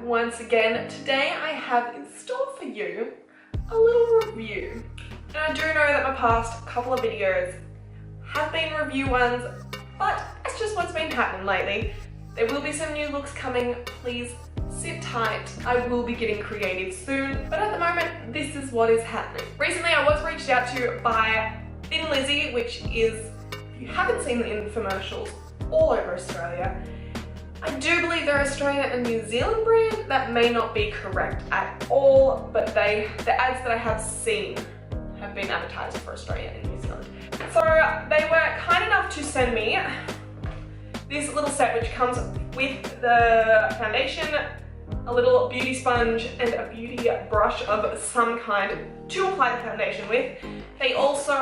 once again. Today I have in store for you a little review. And I do know that my past couple of videos have been review ones, but that's just what's been happening lately. There will be some new looks coming, please sit tight. I will be getting creative soon, but at the moment, this is what is happening. Recently, I was reached out to by Lizzy, which is, if you haven't seen the infomercials all over Australia, I do believe they're Australian and New Zealand brand. That may not be correct at all, but the ads that I have seen have been advertised for Australia and New Zealand. So they were kind enough to send me this little set, which comes with the foundation, a little beauty sponge, and a beauty brush of some kind to apply the foundation with. They also,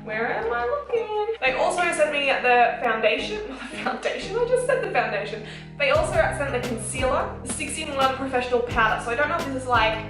where am I looking? They also sent me the foundation, I just said the foundation. They also sent the concealer, the 6-in-1 professional powder. So I don't know if this is like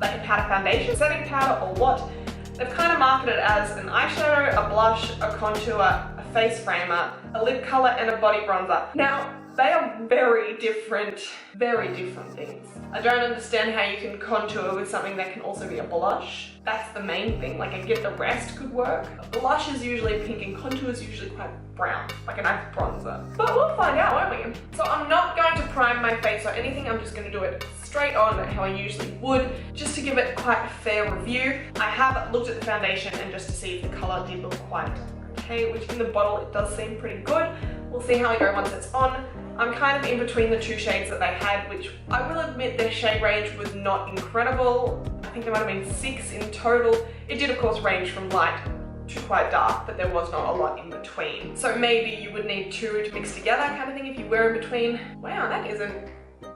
a powder foundation, setting powder, or what. They've kind of marketed it as an eyeshadow, a blush, a contour, a face framer, a lip color, and a body bronzer. Now, they are very different things. I don't understand how you can contour with something that can also be a blush. That's the main thing. Like, I get the rest could work. A blush is usually pink and contour is usually quite brown, like a nice bronzer. But we'll find out, won't we? So I'm not going to prime my face or anything. I'm just going to do it straight on how I usually would, just to give it quite a fair review. I have looked at the foundation and just to see if the color did look quite okay, which in the bottle it does seem pretty good. We'll see how I go once it's on. I'm kind of in between the two shades that they had, which I will admit their shade range was not incredible. I think there might have been 6 in total. It did of course range from light to quite dark, but there was not a lot in between. So maybe you would need 2 to mix together kind of thing if you were in between. Wow, that is an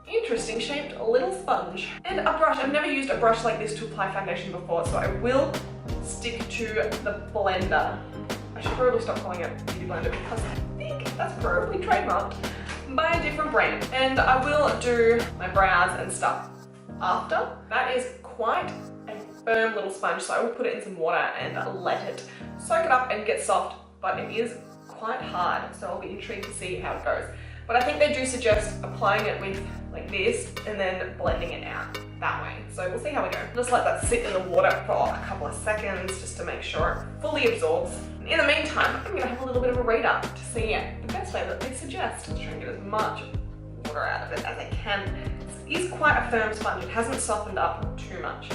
interesting shaped little sponge. And a brush. I've never used a brush like this to apply foundation before, so I will stick to the blender. I should probably stop calling it beauty blender because I think that's probably trademarked by a different brand. And I will do my brows and stuff after. That is quite a firm little sponge, so I will put it in some water and let it soak it up and get soft, but it is quite hard, so I'll be intrigued to see how it goes. But I think they do suggest applying it with like this and then blending it out that way. So we'll see how we go. Just let that sit in the water for a couple of seconds just to make sure it fully absorbs. In the meantime, I'm gonna have a little bit of a read up to see the best way that they suggest. Try and get as much water out of it as I can. It is quite a firm sponge. It hasn't softened up too much.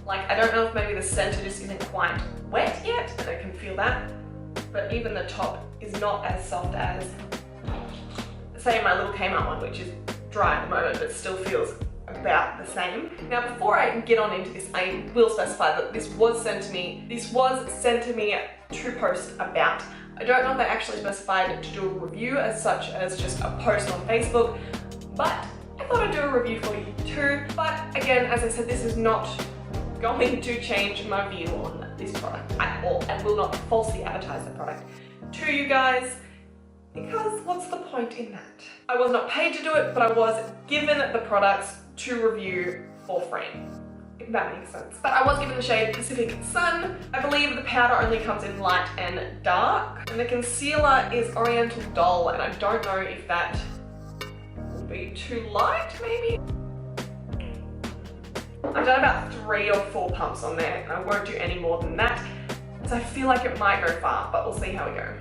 Like, I don't know if maybe the center just isn't quite wet yet, and I can feel that. But even the top is not as soft as, say, my little Kmart one, which is dry at the moment, but still feels about the same. Now, before I get on into this, I will specify that this was sent to me. This was sent to me to post about. I don't know if they actually specified to do a review as such as just a post on Facebook, but I thought I'd do a review for you too. But again, as I said, this is not going to change my view on this product at all. I will not falsely advertise the product to you guys, because what's the point in that? I was not paid to do it, but I was given the products to review for free, if that makes sense. But I was given the shade Pacific Sun. I believe the powder only comes in light and dark, and the concealer is Oriental Doll, and I don't know if that will be too light, maybe? I've done about 3 or 4 pumps on there, and I won't do any more than that, so I feel like it might go far, but we'll see how we go.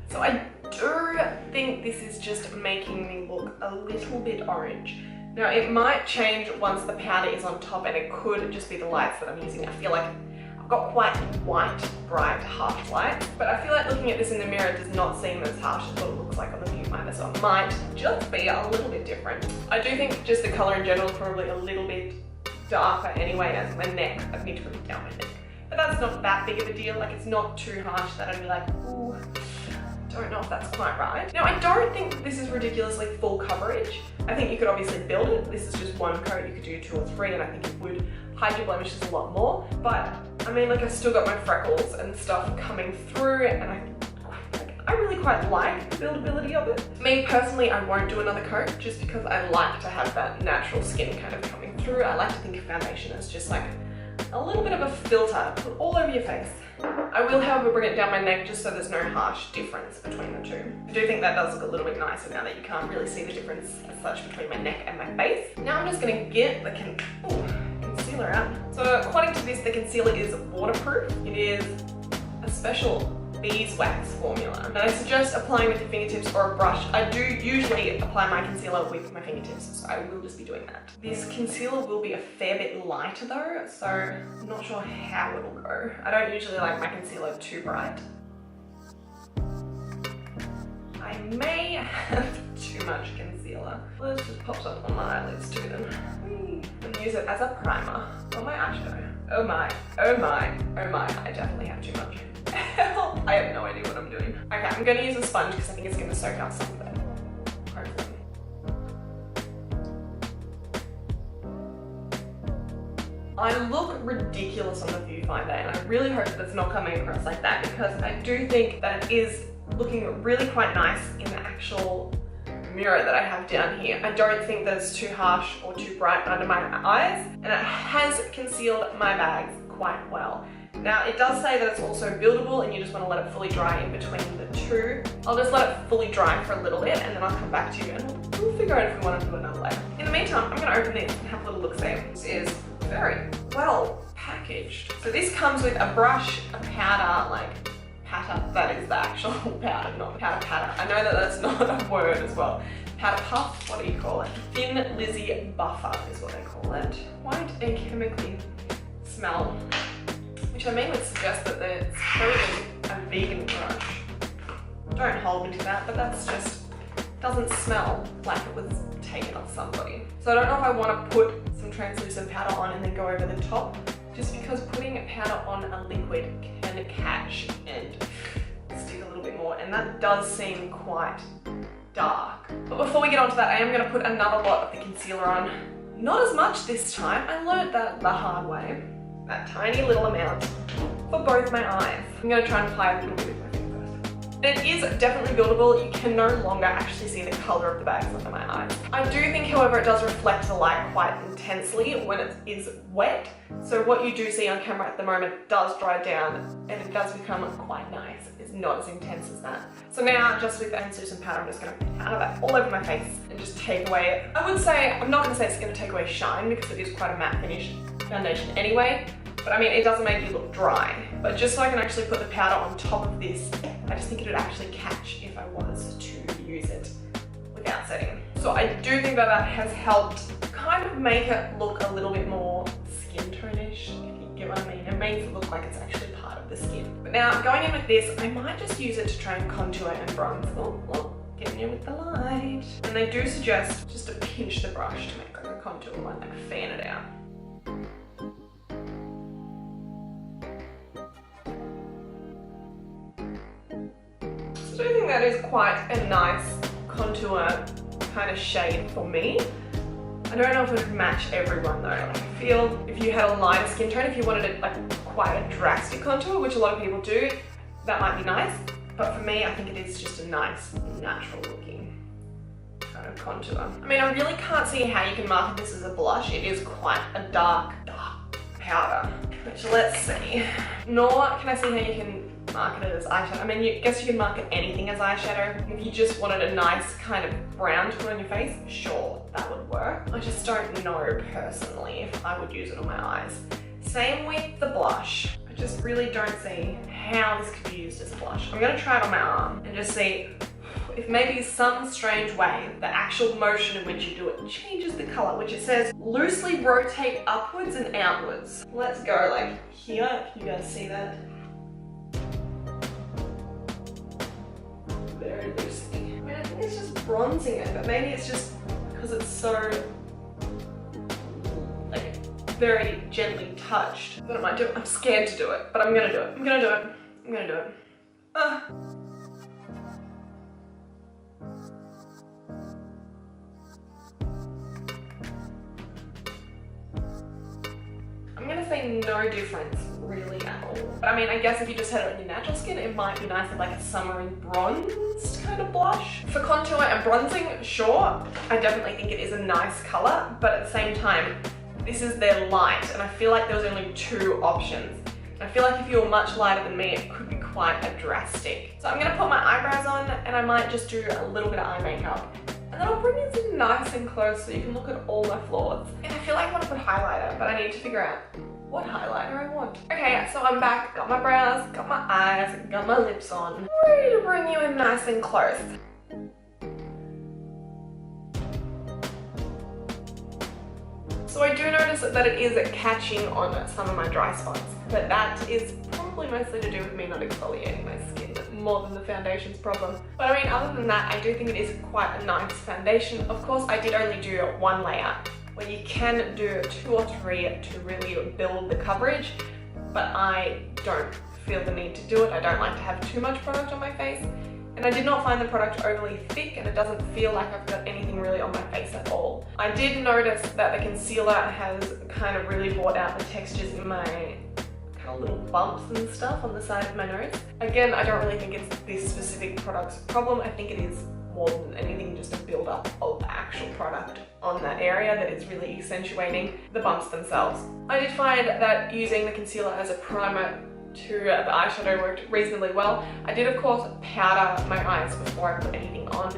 So I do think this is just making me look a little bit orange. Now, it might change once the powder is on top, and it could just be the lights that I'm using. I feel like I've got quite white, bright, harsh lights, but I feel like looking at this in the mirror does not seem as harsh as what it looks like on the viewfinder, so it might just be a little bit different. I do think just the color in general is probably a little bit darker anyway, as my neck. I need to put it down my neck. But that's not that big of a deal. Like, it's not too harsh that I'd be like, ooh, don't know if that's quite right. Now, I don't think this is ridiculously full coverage. I think you could obviously build it. This is just one coat. You could do 2 or 3, and I think it would hide your blemishes a lot more. But I mean, like, I've still got my freckles and stuff coming through, and I I really quite like the buildability of it. Me personally, I won't do another coat just because I like to have that natural skin kind of coming through. I like to think of foundation as just like a little bit of a filter put all over your face. I will, however, bring it down my neck just so there's no harsh difference between the two. I do think that does look a little bit nicer now that you can't really see the difference as such between my neck and my face. Now I'm just going to get the concealer out. So according to this, the concealer is waterproof. It is a special beeswax formula. And I suggest applying with your fingertips or a brush. I do usually apply my concealer with my fingertips, so I will just be doing that. This concealer will be a fair bit lighter though, so I'm not sure how it'll go. I don't usually like my concealer too bright. I may have too much concealer. Let's just pop some on my eyelids too then. And use it as a primer on my eyeshadow. Oh my, oh my, oh my, I definitely have too much. Help! I have no idea what I'm doing. Okay, I'm going to use a sponge because I think it's going to soak up some of it. Hopefully. I look ridiculous on the viewfinder and I really hope that it's not coming across like that because I do think that it is looking really quite nice in the actual mirror that I have down here. I don't think that it's too harsh or too bright under my eyes, and it has concealed my bags quite well. Now it does say that it's also buildable and you just want to let it fully dry in between the two. I'll just let it fully dry for a little bit and then I'll come back to you and we'll figure out if we want to do another layer. In the meantime, I'm going to open this and have a little look-see. This is very well packaged. So this comes with a brush, a powder, like patter, that is the actual powder, not powder patter. I know that that's not a word as well. Powder puff, what do you call it? Thin Lizzy buffer is what they call it. Quite a chemically smell. Which I mean would suggest that it's probably a vegan brush. Don't hold me to that, but that's just, doesn't smell like it was taken off somebody. So I don't know if I want to put some translucent powder on and then go over the top, just because putting powder on a liquid can catch and stick a little bit more, and that does seem quite dark. But before we get onto that, I am going to put another lot of the concealer on. Not as much this time, I learned that the hard way. That tiny little amount for both my eyes. I'm going to try and apply a little bit with my finger first. It is definitely buildable. You can no longer actually see the colour of the bags under my eyes. I do think, however, it does reflect the light quite intensely when it is wet. So what you do see on camera at the moment does dry down and it does become quite nice. It's not as intense as that. So now, just with translucent powder, I'm just going to powder that all over my face and just take away, I would say, I'm not going to say it's going to take away shine because it is quite a matte finish foundation anyway. But I mean, it doesn't make you look dry. But just so I can actually put the powder on top of this, I just think it would actually catch if I was to use it without setting. So I do think that that has helped kind of make it look a little bit more skin tone-ish, if you get what I mean. It makes it look like it's actually part of the skin. But now, going in with this, I might just use it to try and contour and bronze. Oh, getting in with the light. And they do suggest just to pinch the brush to make like a contour one, like fan it out. So I think that is quite a nice contour kind of shade for me. I don't know if it would match everyone though. Like, I feel if you had a lighter skin tone, if you wanted it like quite a drastic contour, which a lot of people do, that might be nice. But for me, I think it is just a nice, natural looking kind of contour. I mean, I really can't see how you can market this as a blush. It is quite a dark powder, which let's see. Nor can I see how you can market it as eyeshadow. I mean, I guess you can market anything as eyeshadow. If you just wanted a nice kind of brown tone on your face, sure, that would work. I just don't know personally if I would use it on my eyes. Same with the blush. I just really don't see how this could be used as a blush. I'm gonna try it on my arm and just see if maybe some strange way the actual motion in which you do it changes the color, which it says loosely rotate upwards and outwards. Let's go like here, if you guys see that. Very loosely. I mean, I think it's just bronzing it, but maybe it's just because it's so like very gently touched that I might do it. I'm scared to do it, but I'm gonna do it. I'm gonna do it. I'm gonna do it. I'm gonna say no difference really at all. But I mean, I guess if you just had it on your natural skin, it might be nice with like a summery bronzed kind of blush. For contour and bronzing, sure, I definitely think it is a nice color, but at the same time, this is their light, and I feel like there was only 2 options. And I feel like if you were much lighter than me, it could be quite a drastic. So I'm gonna put my eyebrows on, and I might just do a little bit of eye makeup. And then I'll bring this in nice and close so you can look at all my flaws. And I feel like I want to put highlighter, but I need to figure out what highlighter I want. Okay, so I'm back, got my brows, got my eyes, got my lips on. Ready to bring you in nice and close. So I do notice that it is catching on some of my dry spots, but that is probably mostly to do with me not exfoliating my skin more than the foundation's problem. But I mean, other than that, I do think it is quite a nice foundation. Of course, I did only do 1 layer, where you can do 2 or 3 to really build the coverage, but I don't feel the need to do it. I don't like to have too much product on my face, and I did not find the product overly thick, and it doesn't feel like I've got anything really on my face at all. I did notice that the concealer has kind of really brought out the textures in my kind of little bumps and stuff on the side of my nose. Again, I don't really think it's this specific product's problem. I think it is more than anything just a build up of the actual product on that area that is really accentuating the bumps themselves. I did find that using the concealer as a primer to the eyeshadow worked reasonably well. I did of course powder my eyes before I put anything on,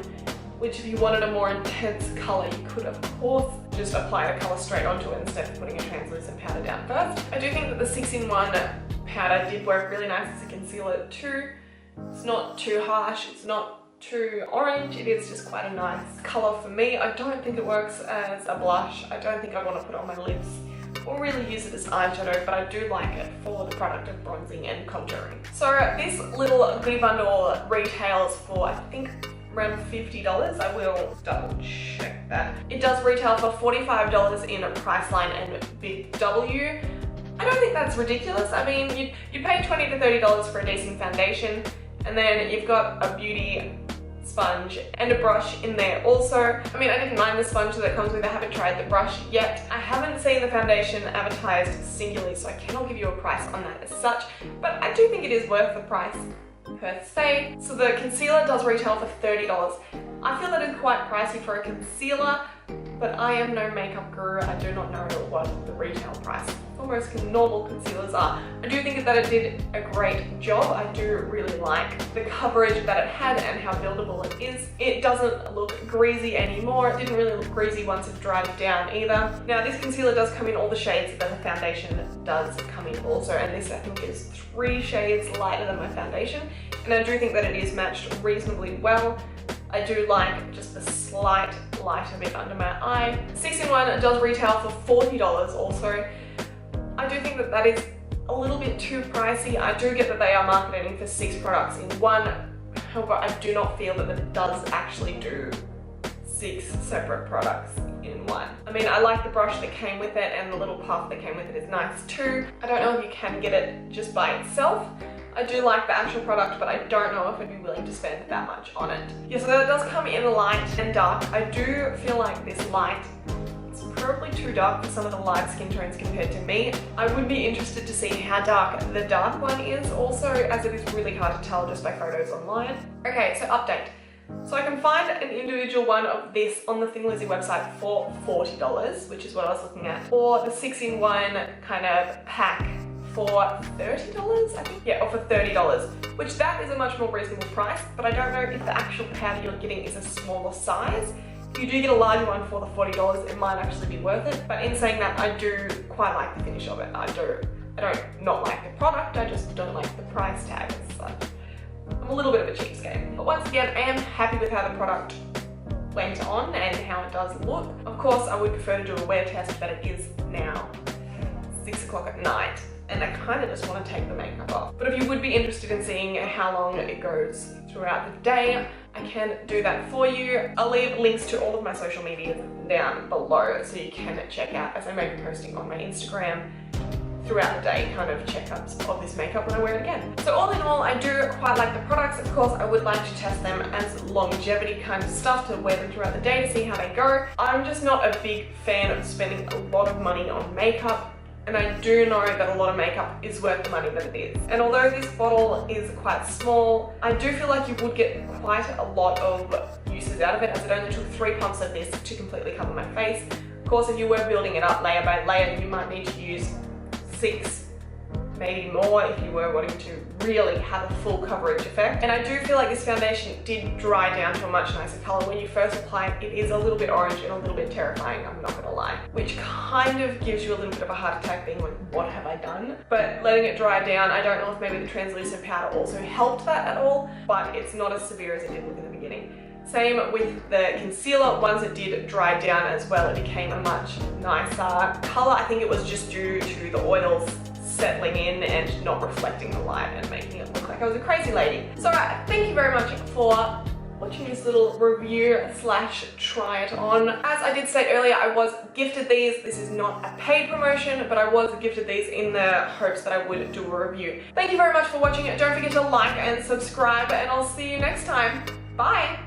which if you wanted a more intense colour, you could of course just apply the colour straight onto it instead of putting a translucent powder down first. I do think that the 6-in-1 powder did work really nice as a concealer too. It's not too harsh, it's not too orange, it is just quite a nice colour for me. I don't think it works as a blush. I don't think I want to put it on my lips or really use it as eyeshadow, but I do like it for the product of bronzing and contouring. So this little goodie bundle retails for I think around $50. I will double check that. It does retail for $45 in Priceline and Big W. I don't think that's ridiculous. I mean, you pay $20 to $30 for a decent foundation, and then you've got a beauty sponge and a brush in there also. I mean, I didn't mind the sponge that comes with it. I haven't tried the brush yet. I haven't seen the foundation advertised singularly, so I cannot give you a price on that as such, but I do think it is worth the price per se. So the concealer does retail for $30. I feel that is quite pricey for a concealer, but I am no makeup guru. I do not know what the retail price for most normal concealers are. I do think that it did a great job. I do really like the coverage that it had and how buildable it is. It doesn't look greasy anymore. It didn't really look greasy once it dried down either. Now this concealer does come in all the shades that the foundation does come in also, and this I think is 3 shades lighter than my foundation, and I do think that it is matched reasonably well. I do like just the slight lighter bit under my eye. 6-in-1 does retail for $40 also. I do think that that is a little bit too pricey. I do get that they are marketing for 6 products in one. However, I do not feel that it does actually do 6 separate products in one. I mean, I like the brush that came with it, and the little puff that came with it is nice too. I don't know if you can get it just by itself. I do like the actual product, but I don't know if I'd be willing to spend that much on it. Yeah, so it does come in light and dark. I do feel like this light is probably too dark for some of the light skin tones compared to me. I would be interested to see how dark the dark one is also, as it is really hard to tell just by photos online. Okay, so update. So I can find an individual one of this on the Thin Lizzy website for $40, which is what I was looking at, or the 6-in-1 kind of pack for $30, I think? Yeah, or for $30, which that is a much more reasonable price, but I don't know if the actual powder you're getting is a smaller size. If you do get a larger one for the $40, it might actually be worth it. But in saying that, I do quite like the finish of it. I don't not like the product, I just don't like the price tag as such. I'm a little bit of a cheapskate. But once again, I am happy with how the product went on and how it does look. Of course, I would prefer to do a wear test, but it is now 6 o'clock at night, and I kind of just want to take the makeup off. But if you would be interested in seeing how long it goes throughout the day, I can do that for you. I'll leave links to all of my social media down below so you can check out, as I may be posting on my Instagram throughout the day, kind of checkups of this makeup when I wear it again. So all in all, I do quite like the products. Of course, I would like to test them as longevity kind of stuff to wear them throughout the day to see how they go. I'm just not a big fan of spending a lot of money on makeup. and I do know that a lot of makeup is worth the money that it is. And although this bottle is quite small, I do feel like you would get quite a lot of uses out of it, as it only took 3 pumps of this to completely cover my face. Of course, if you were building it up layer by layer, you might need to use 6, maybe more if you were wanting to really have a full coverage effect. And I do feel like this foundation did dry down to a much nicer color. When you first apply it, it is a little bit orange and a little bit terrifying, I'm not gonna lie. Which kind of gives you a little bit of a heart attack, being like, what have I done? But letting it dry down, I don't know if maybe the translucent powder also helped that at all, but it's not as severe as it did look in the beginning. Same with the concealer. Once it did dry down as well, it became a much nicer color. I think it was just due to the oils settling in and not reflecting the light and making it look like I was a crazy lady. So thank you very much for watching this little review slash try it on. As I did state earlier, I was gifted these. This is not a paid promotion, but I was gifted these in the hopes that I would do a review. Thank you very much for watching. Don't forget to like and subscribe, and I'll see you next time. Bye!